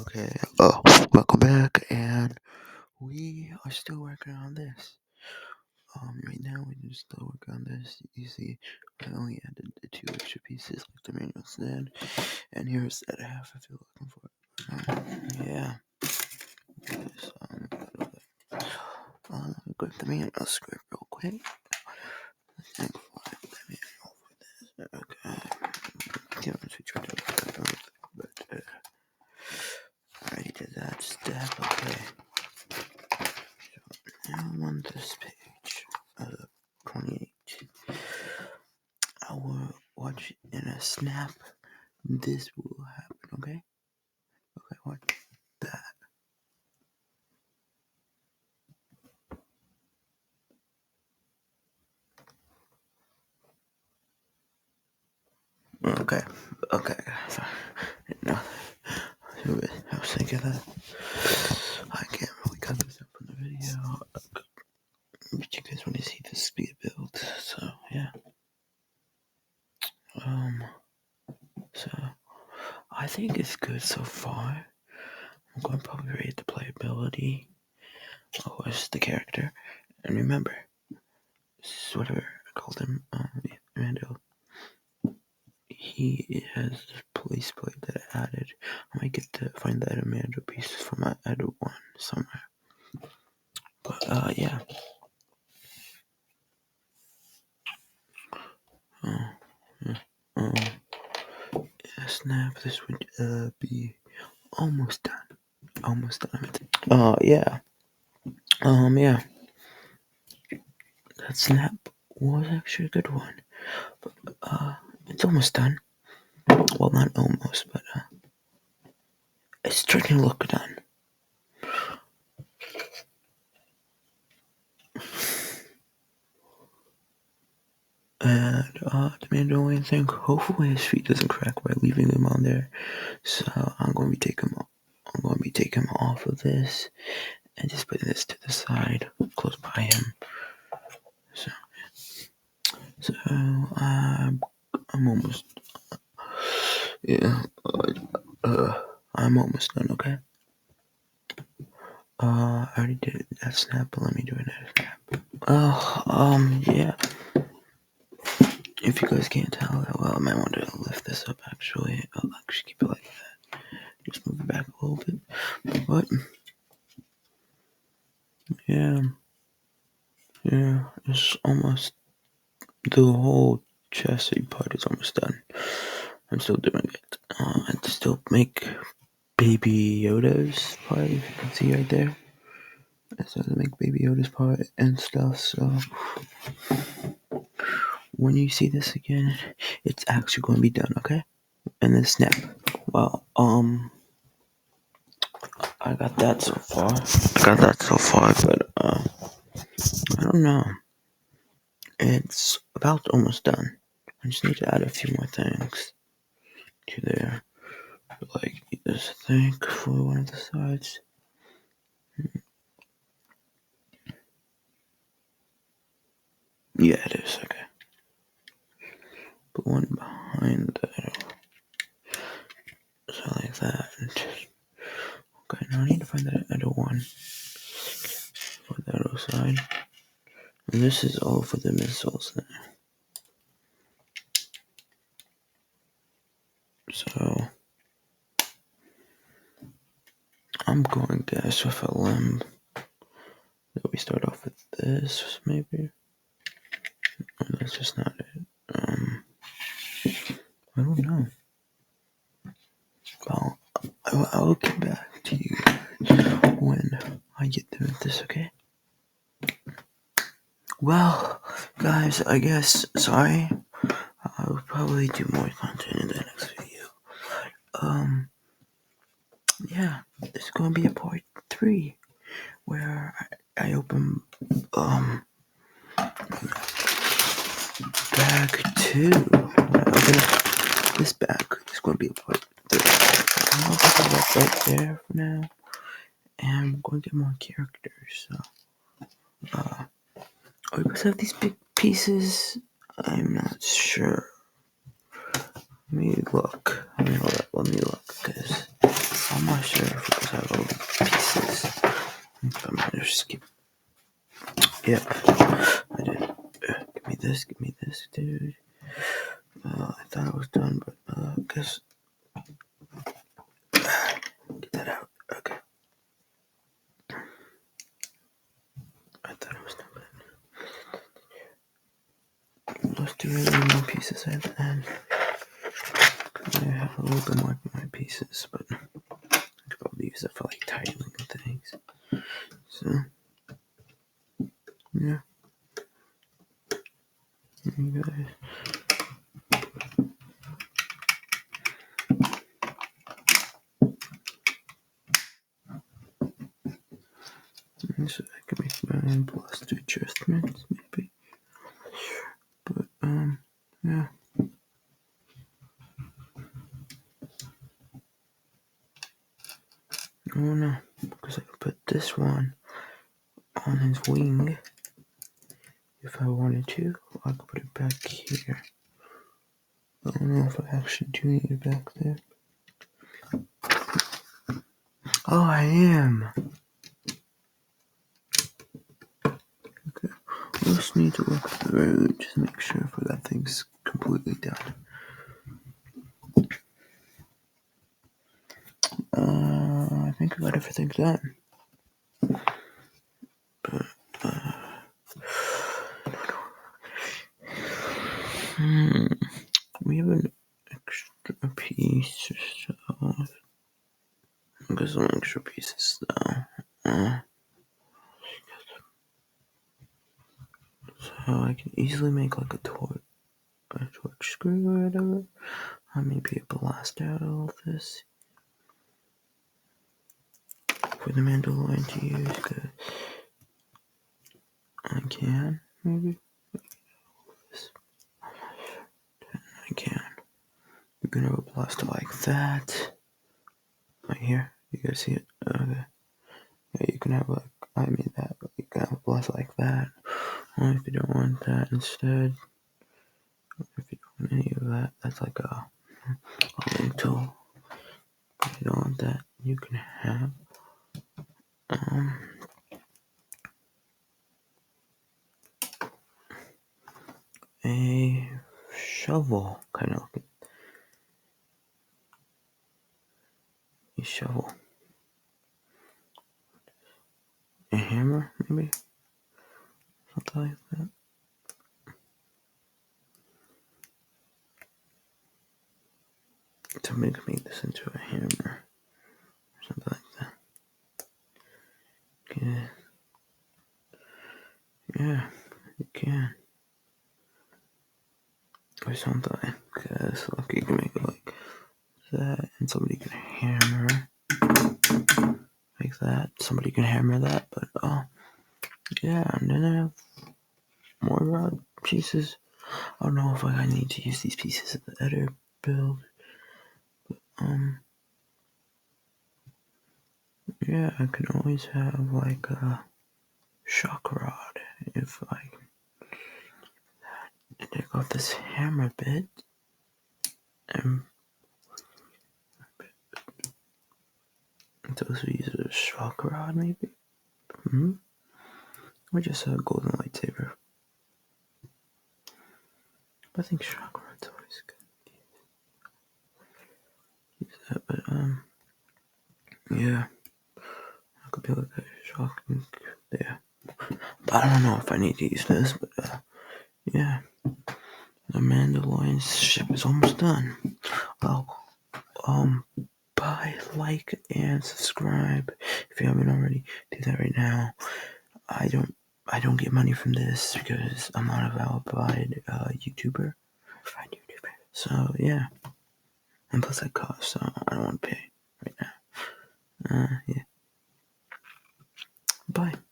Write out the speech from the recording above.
Okay, welcome back, and we are still working on this. Right now we're just still working on this. You see, I only added the 2 extra pieces like the manual stand, and here's that half if you're looking for it. Yeah. Okay, so let me grab the manual script real quick. Thank for the manual for this. Okay. Can't switch right over, but already did that step. Okay. Now I'm on this page, 28. I will watch it in a snap. This will happen, okay? Okay, watch that. Okay. Sorry. No, I was thinking that I can't really cut this up in the video, but you guys want to see the speed build, so yeah. So I think it's good so far. I'm going to probably rate the playability, of course, the character, and remember, this is whatever I called him, Randall. He has this police plate that I added. I might get to find the Edamando pieces from my edit one somewhere. But yeah. Snap. This would be almost done. Almost done. Yeah. Yeah. That snap was actually a good one. But it's almost done. Well, not almost, but it's starting to look done. And the mandorlon thing, hopefully his feet doesn't crack by leaving him on there. So I'm going to be taking him off of this and just putting this to the side, close by him. So I'm almost, yeah. I'm almost done. Okay. I already did that snap, but let me do another snap. Yeah. If you guys can't tell, well, I might want to lift this up. Actually, I'll actually keep it like that. Just move it back a little bit. But yeah, it's almost the whole chassis part is almost done. I'm still doing it. I still make Baby Yoda's part. If you can see right there, I still make Baby Yoda's part and stuff. So when you see this again, it's actually going to be done. Okay, and then snap. Well, I got that so far. But I don't know. It's about almost done. I just need to add a few more things to there. Like this thing for one of the sides. Yeah, it is. Okay. Put one behind that. So like that. Okay, now I need to find that other one for the other side. And this is all for the missiles now. So I'm going to guess with a limb that we start off with this, maybe. Or that's just not it. I don't know. Well, I'll get back to you when I get through this, okay? Well, guys, I guess, sorry. I'll probably do more content in the next video. Yeah, it's gonna be a part 3 where I open, bag 2. This bag is gonna be a part 3. I'm gonna put that right there for now, and I'm going to get more characters, so, because of these big pieces, I'm not sure. Let me look. Let me look, because I'm not sure if I have all the pieces. I might just skip. Yep, I did. Give me this, dude. I thought it was done, but I guess. Get that out. Okay. I thought it was done, but let's do any more pieces at the end. I have a little bit more pieces, but I could probably use it for like titling and things. So, yeah. You guys. So I can make my own plus 2 adjustments, maybe. But, yeah. Oh no, because I can put this one on his wing. If I wanted to, I could put it back here. I don't know if I actually do need it back there. Oh, I am. Okay, we just need to look through, just make sure if that thing's completely done. I think I got everything done. But, we have an extra piece or so. I got some extra pieces though. So I can easily make like a torch screw or whatever. Maybe blast out all of this for the mandorlon to use, because I can, maybe. I can. You're gonna have a blast like that. Right here. You guys see it? Okay. Yeah, you can have that, but you can have a blast like that. Or if you don't want that instead, if you don't want any of that, that's like a link tool. If you don't want that, you can have a shovel, kind of like a shovel. A hammer, maybe? Something like that. Somebody could make this into a hammer. Or something like that. Yeah. Yeah, you can. Or something. Because, look, you can make it like that, and somebody can hammer like that. Somebody can hammer that, but yeah, and then I have more pieces. I don't know if I need to use these pieces in the editor build, but yeah, I can always have like a shock rod if I take off this hammer bit and those who use a shock rod, maybe. Or just a golden lightsaber. I think shock rod's always good. Use that, but yeah, I could be like a shocking there. But I don't know if I need to use this, but yeah, the Mandalorian ship is almost done. Well, buy, like, and subscribe if you haven't already. Do that right now. I don't get money from this because I'm not a verified YouTuber. So yeah, and plus that costs, so I don't want to pay right now. Yeah. Bye.